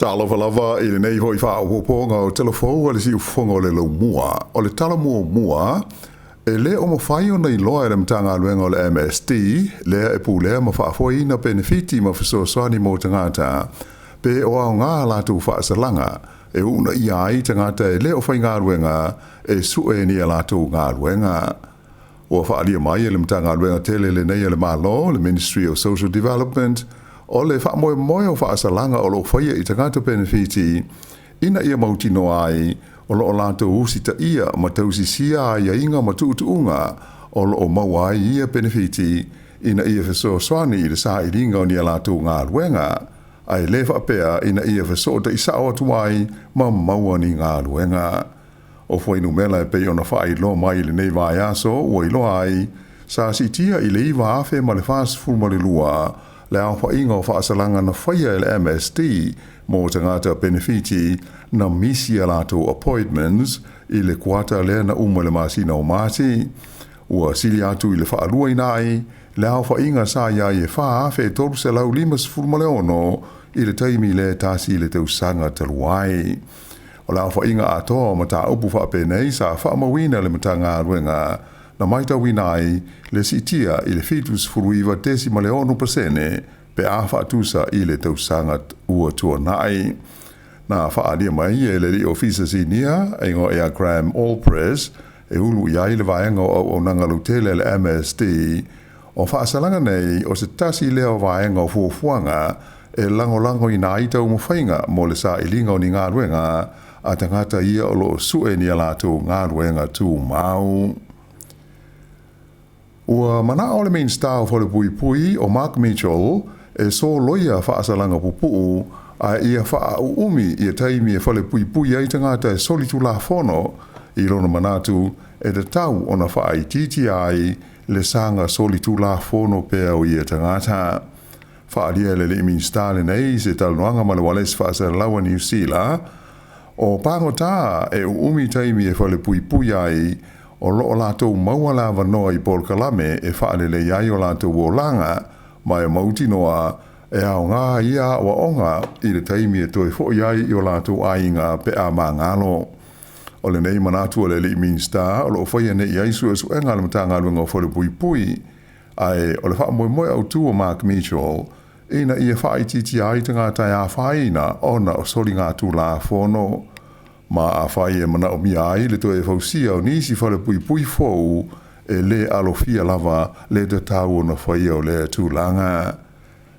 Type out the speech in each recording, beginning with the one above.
Tala lava i le nei hoi wha o ponga o telefou o le si ufonga o le lau mua. O le tala mua, e le o mawhai o nei loa e le mtanga aluenga o le MSD, lea e pū lea ma whaafoi na benefiti ma whasoasani mo tangata, pe o au ngā lātu whaasalanga, e una i ai tangata e le o whai ngā aluenga, e sue ni a lātu ngā aluenga. O whaalia mai e le mtanga aluenga tele le nei le malo, le Ministry of Social Development, o le wha moe o whaasalanga o lo whaia i tangata benefiti, ina ia mauti no ai, o lo o lātou usi ta ia ma tausi sia ia inga ma tuutuunga, o lo o maua ia benefiti, ina ia whaso swani i le sa i ringa o ni a lātou ngā luenga, ai le whapea ina ia whaso ta isa o atuai ma maua ni ngā luenga. O whainu mela e pei ona whai lo mai le nei vai aso, o i lo ai, sa si tia i le iwa afe ma le whaas fulma le lua, le au whainga o whaasalanga na whaia le MSD mō tangata benefiti na misi a lātou appointments i le kuata lea na le masina o māti. Ua sili atu i le whaalua inai, le au whainga sa ia i e wha fe tolu se lau 5 leono i le taimi le tasi le tausanga taluai. O le au whainga atoa ma tā upu whapenei sa whaamawina le matanga aruenga, na maita winai le sitia i le fitus furuiva 10% pe a whaatusa i le tausanga ua tua nai. Na whaalia mai e le li ofisa sinia, e ngo ea Graham Allpress, e ulu iai le vaenga o nangalutele le MSD, o whaasalanga nei o se tasi leo vaenga o fuafuanga, e lango i na aita umawhainga mo le sa ilinga o ni ngā ruenga, a tangata ia o lo sue ni alato ngā ruenga tū mau. Ua mana o le main star o le pui o Mark Mitchell e so loia whaasalanga pupu a ia wha umi i a taimi e whale pui ai tangata e solitu la fono i lona manatu e te tau o na wha i titi ai le sanga solitu la fono pea o i a tangata. Wha alia le main star le nei se taluanga ma le wales whaasalawa New Zealand o pangota e umi taimi e whale pui ai o loo lātou maua lava noa i Paul Kalame e whaalele iai o lātou o langa, mai o mauti noa e au ngā ia wa onga i le taimi e toi fo iai i o lātou ainga pe a mā ngalo. O le nei manatu o le li minsta, o loo whaia ne iai su e ngā le matanga luenga o whale pui, ai o le wha moe au tu o Mark Mitchell, ina ia wha i titi ai te ngā tai a whaina ona o sori ngā tu la whono. Ma a whai e mana o mi ai le to e whausia o nisi whale pui fōu e le alofia lava le te tau o na whai o le tūlanga.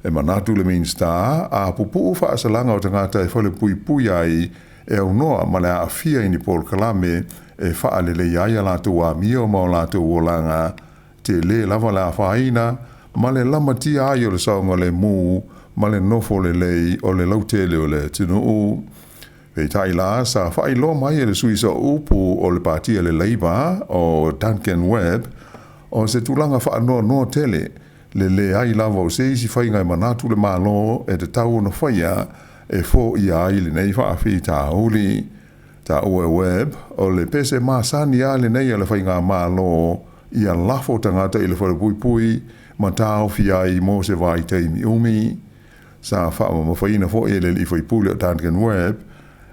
E manatu le main star, a pupu whaasalanga o tangata e whale pui ai e au noa ma le a fia ini Paul Kalame e whaale le iai a lātou a mia o mao lātou o langa te le lava le a whaina ma le lamatia ai o le saonga le mū ma le nofo le lei o le lautele o le tinu. Pei tai la sa whai lo mai e le suisa upu o le partia le Labour o Duncan Webb o se tūlanga wha no tele le ai lava o se isi whai ngai manatu le malo e te tau na whaia e fo i ai le nei wha awhi tā uli. Tā ue Webb o le pese māsani a le nei a le whai ngā malo i a lafo tangata i le whare pui ma tā awhi ai mo se vai teimi umi. Sa wha ma whaina fo e le li whai pule o Duncan Webb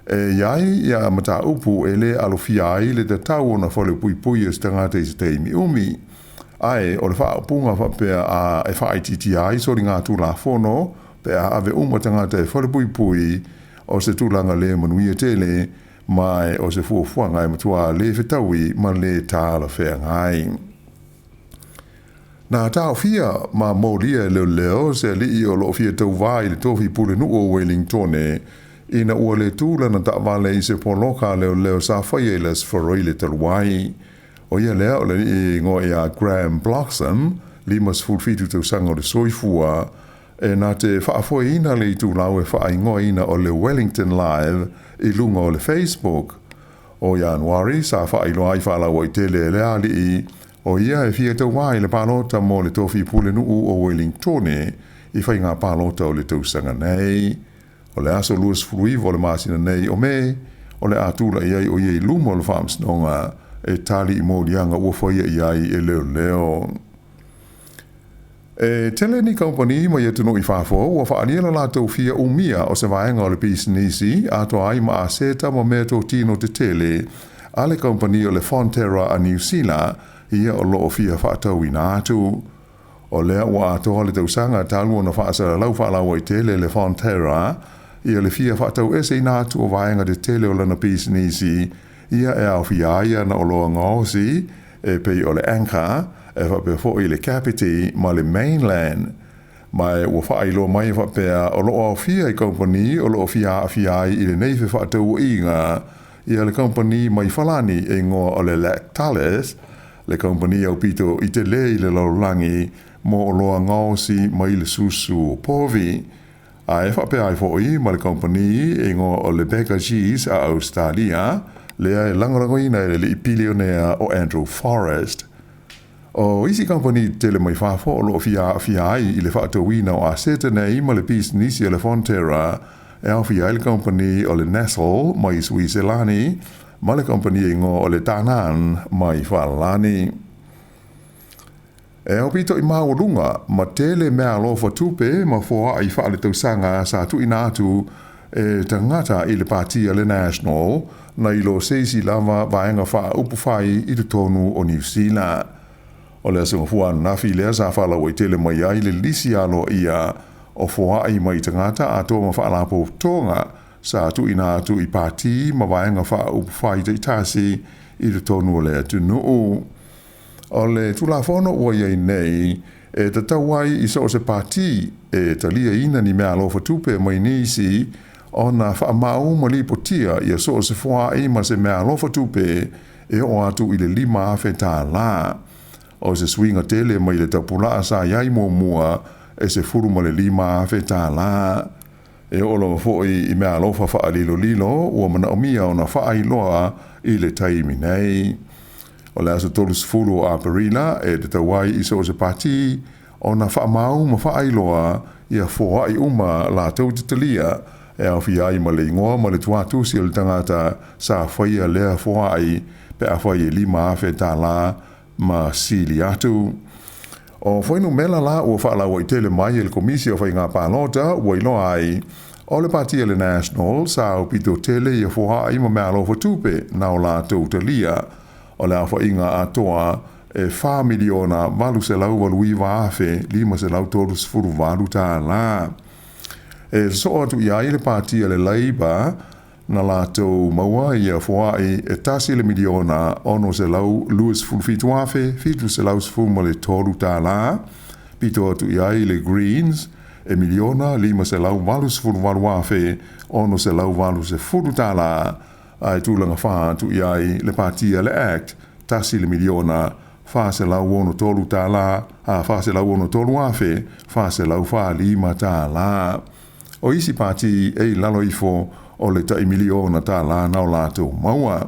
e iai ia mata upu e le alofia ai le te tau o na whale pui e stangata i se teimi umi. Ai, o le wha punga whapea a e wha ititi ai sori ngā tūla whono, pe a ave tangata e whale pui o se tūlanga le manuia tele, mai o se fuafuanga e matua le whetaui ma le tāla whea ngai. Nā tāo fia ma mōlia leo se li o lo fia tau vai le tofi pule nu o Wellingtone, ina ua le tūla na ta'wale i se poloka leo sa whaia les wharoi le taluai. O ia lea o le i ngo ia Graham Bloxham, 5 tau sanga o le soifua, e nā te whaafoi ina le i tūlau e whaingoa ina o le Wellington Live i lunga o le Facebook. O Januari, sa whailoa i whaalaua i tele lea li i, o ia e fia tau wai le pālota mo le tofi pule nuu o Wellingtone, i whai ngā pālota o le tausanga nei. O le aso luas furuiva o le masina nei o me, o le atula iai o iei lumo le whaamsnonga e tali i mōrianga ua whaia iai e leo. Tele ni company ma ia tunu I whafo, ua whaania la lātou fia umia o se vaenga o le bisinisi, ato ai ma a seta ma mea tō tino te tele, a le company o le Fonterra a New Zealand, ia o loo fia whaatau I nā atu. O lea ua atoa le tausanga talu ona whaasara lau whaalau I tele le Fonterra, ia le fia whaatau ese I nā atu o vaenga te tele o lana bisinisi, ia e au fia ia na o loa ngaosi, e pei o le Anchor, e whape fo I le Capiti ma le Mainland. Mai ua whailo mai whapea o loo au fia I company, o loo fia I le neife whaatau inga, ia le company mai whalani e ngoa o le Lactalis, le company au pito I te le I le laulangi, mo o loa ngaosi mai le susu o povi. A e whapea ai fo I ma le company e ngoa o le Baker Cheese a Australia, lea e langarangoina e le ipilionea o Andrew Forrest. O isi company tele mai whafo o loo fia ai I le whaatawina o a seta nei ma le bisinisi o le Fonterra, e au fia le company o le Nassau mai Switzerlani, ma le company e ngō o le Tanan mai Whalani. E au pito I maurunga, ma tele mea lofa tupe ma fua ai wha le tausanga sa tu inatu e tangata I le partia le National, na I lo seisi lava vaenga wha upufai I te tonu o New Zealand. O le asunga fua nafi lea sa whala o I tele mai ai le lisi alo ia o fua ai mai tangata a tō ma wha po tonga sa tu inatu I parti ma vaenga wha upufai te itasi I te tonu o le atu nuu. O le tulafono ua iei nei, e te tauai I so se parti e talia ina ni mea lofa tupe mai nisi, o na wha mau ma li potia I so se fua I ma se mea lofa tupe e o atu I le 5 afe Tala. O se swinga tele mai le tapula sa iai mua e se furu ma le 5 afe Tala. E o lo foi I mea lofa wha lilo ua mana omia o na wha iloa I le taimi nei. O le aso tolu sifuru a Perina e te tawai I so se pati o na wha mau ma wha iloa ia fua I uma la tau te talia e au fiai ma le ingoa ma le tuatusi o le tangata sa whaia lea fua ai pe a whaia 5 afe Tala ma sili atu. O whainu mela la ua whaalau I tele mai e le komisi o whai ngā pālota ua iloa ai o le partia le National sa au pito tele ia fua ai ma mea lofa tupe na o la tau talia o le awha inga atoa e 4 miliona walu se lau walu I waafe 5 se lau tolu sifuru walu tā la. E so atu ia I le partia le Labour na la tau maua ia fuai e tasi le miliona ono se lau luis fulfitu wafe, fitu se lau sifuru ma le tolu tā la. Pito atu ia I le Greens e miliona 5 se lau walu sifuru walu wafe ono se lau walu sifuru tā la. Ai tūlanga wha tu iai le partia le Act, tasi le miliona, wha se lau ono tolu tā la, wha se lau ono tolu afe, wha se lau wha 5 tā la. O isi parti e lalo ifo o le tai miliona tā la nau lātou maua.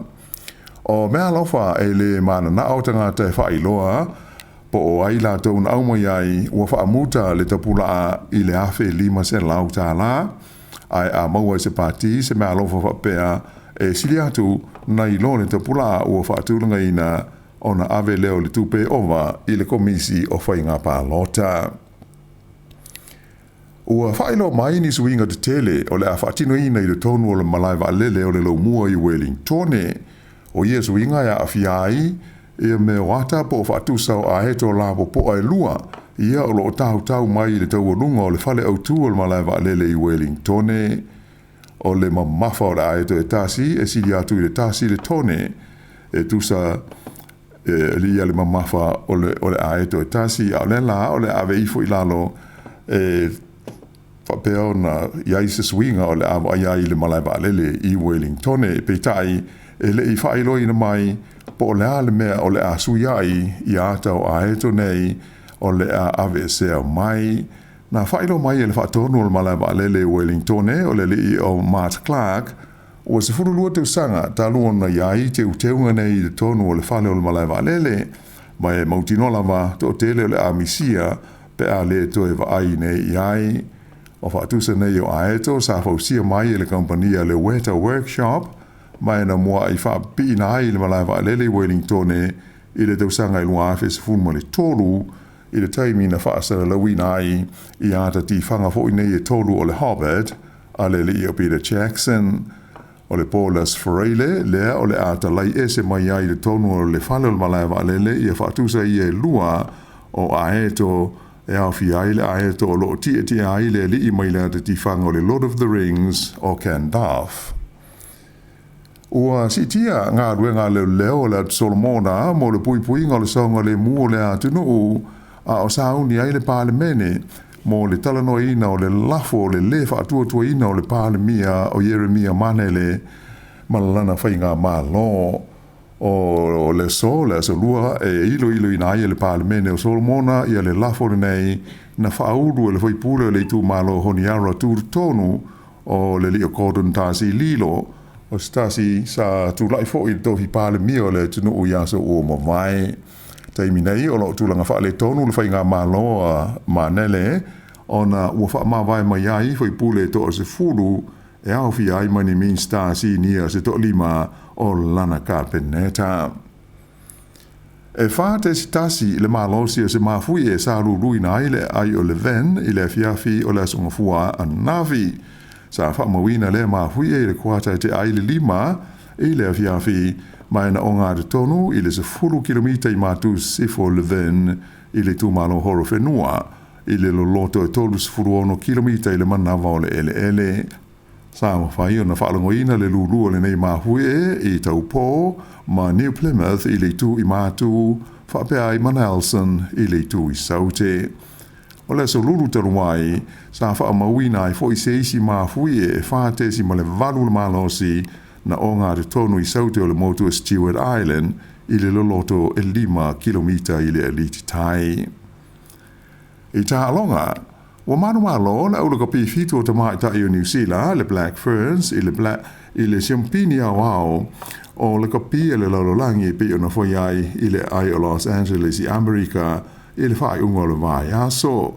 O mea lauwha e le mana na au tangata e wha iloa, po o ai lātou na au mai ai ua wha amuta le tapula I le afe 5 se lau tā la, ai a maua se parti se mea lauwha wha pea, e sili atu na I lo le tapula ua whaatulanga ina o na ave leo le tupe ova I le komisi o whainga pālota. Ua whailo mai ni suinga te tele o le a whaatino ina I le tonu o le malaiva alele o le lau mua I Wellingtone. O ia suinga ia a fiai e me wata po whaatusau a heto la po ai lua ia o lo tau mai le tau lunga o le whale autu o le malaiva alele I Wellingtone. O le mamafa o le aeto e tasi, e sili atu I le tasi le tone, e tusa lia le mamafa o le aeto e tasi, a le la o le ave ifo I lalo, e whapeo na iai se swinga o le ava iai le malaiva alele I Wellingtone, e peitai, e le I whailo ina mai, po o le ale mea o le a suiai I ata o aeto nei, o le a ave sea mai, na whailo mai e le whaatonu o le malaiva alele Wellingtone o le li o Mart Clark o se furulua te usanga ta luona iai te uteunga nei te tonu o le whale o le malaiva alele mai e mautinola wa to tele o le amisia pe a le toe wa ai nei iai o whaatusa nei o aeto sa whausia mai e le kompania le Weta Workshop mai na mua I whaapina ai le malaiva alele Wellingtone I le te usanga I lua afe se funma le tolu I le taimi na whaasara lawina ai I ata ti whanga fo I nei e tolu o le Hobbit, a le li o Peter Jackson, o le Paulus Freire, lea o le ata lai ese mai ai le tonu o le whale o le malaiwa alele I a whaatusa I e lua o aeto e au fi ai le aeto o lo ti ai le li I mai le ata ti whanga o le Lord of the Rings o Gandalf. Ua sitia ngā ruenga leo le Solomona mo le pui ngā le saunga le mua le atunu a o sauni ai le palemene mo le talanoina o le lafo o le lefa atuatuaina o le palemia o Jeremia manele malalana whainga malo o le so lua e ilo ina ai le palemene o Solomona ia le lafo nei na whauru le whaipule le tu malo honiara tu tonu o le lio kodun tasi lilo o stasi sa tu lai fo I tofi pale mio le tunu o yaso o mawai. Taimi nei o lo tulanga wha le tonu le whainga maloa manele ona ua wha mawai mai ai fo I pule to o se fulu e au fi ai mani min stasi nia se to lima o lana carpeneta. E wha te sitasi le malosi o se mafui e sa ruruina ai le ai o le ven I le fiafi o le asongafua a navi. Sa wha mawina le mahui e le kuata te ai le lima e le fiafi mai na o ngā tonu I le se 10 kilomita I mātu sifo le ven I le tūmalo horo whenua I le loloto e tolu se 10 kilomita I le manawa o le ele. Sa mawhai o na whaalangoina le lulu o le nei mahui I taupo ma New Plymouth I le tu I mātu whapea I Manelson I le tu I saute. O le so lulu taruai, sa wha mawina I fo I se isi mawhui e whaatesi ma le valu le malosi na o ngā tonu I saute o le motu o Stewart Island I le loloto e 5 kilomita I le eliti tai. I tā alonga, wa manu malo na ula ka pifitu o tamai tai o New Zealand, le Black Ferns, I le Champini au o le kapi e le lalolangi pe o na foi ai I le ai o Los Angeles I Amerika I le whaai unga le vai aso.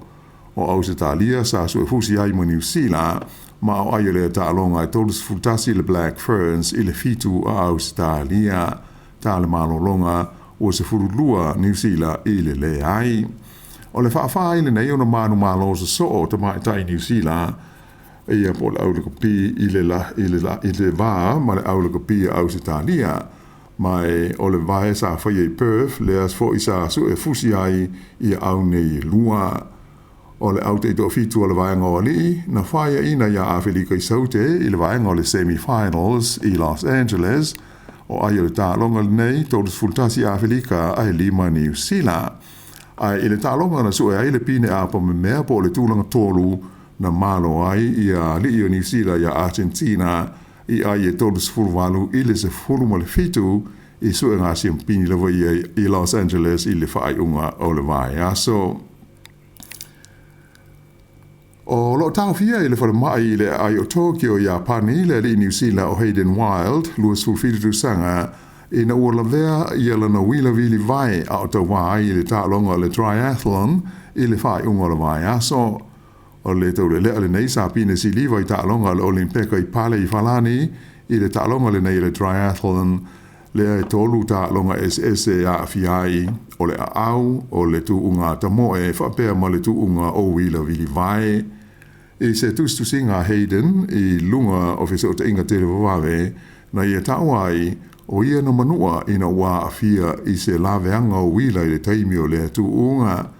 O Aotearoa sa su e fusi ai mo New Zealand, ma o ai le ta alonga I tolus futasi le Black Ferns I le fitu a Aotearoa. Ta le malo longa o se furulua New Zealand I le ai. O le whaafai le nei o na manu malo se so o te mai tai New Zealand, e ia po le aulakapi I le vā ma le aulakapi a Aotearoa. Mai o le vae sa whai e Perth, le as fo I sa su e fusi ai I au nei lua. O le au te to fitu o le vae ngā li, na whaia ina ia Awherika I saute I le vae ngā le semi-finals I Los Angeles, o ai le tālonga nei, tōrus fultasi Awherika ai 5 New Zealand. Ai le tālonga na su e ai le pine apa me mea po le tūlanga tōru na malo ai ia li o New Zealand ia Argentina, I ai e tolus furwalu I le se furuma le fitu I su e ngā siampini lawa I Los Angeles I le whaai unga o le vai aso. O lo tau fia I le whare mai I le ai o Tokyo I Apani le li New Zealand o Hayden Wild luas fulfitu sanga I na ua lavea I ala na wila vili vai a o tau wai I le tālonga le triathlon I le whaai unga o le vai aso. O le tau le lea le nei sa pine si liwa I tālonga le Olimpeka I pale I whalani I le tālonga le nei le triathlon lea e tolu tālonga SS e a fiai o le au o le tu unga tamoe whapea ma le tu unga o wila vili vai. I se tustusi ngā Hayden I lunga o fese o te inga tere wawawe na ia tau ai o ia na manua I na wā a fia I se laweanga o wila I le taimi o le tu unga.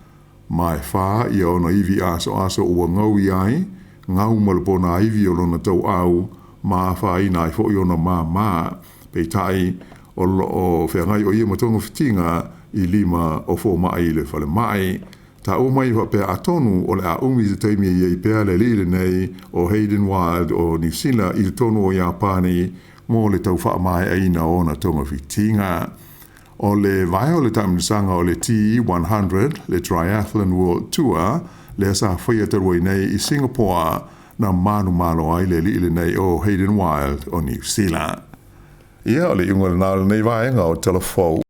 Mai wha ia ona iwi aso ua ngau I ai, ngau malapona iwi o lona tau au, ma wha ina I fo I ona mā, pei tai o whengai o ia matonga whitinga I 5 o 4 mai le whale mai. Ta o mai wa pēr atonu o le a ungi te taimi I pēr le lile nei o Hayden Wild o New Zealand I te tonu o Japani mō le tau wha mai aina o na tonga whitinga. O le vai o le taminisanga o le T100, le Triathlon World Tour, le sa whaia tarua nei I Singapore na manu ai le li nei o Hayden Wild o New Zealand. Ia o le iunga le nāle nei vai ngā o telefou.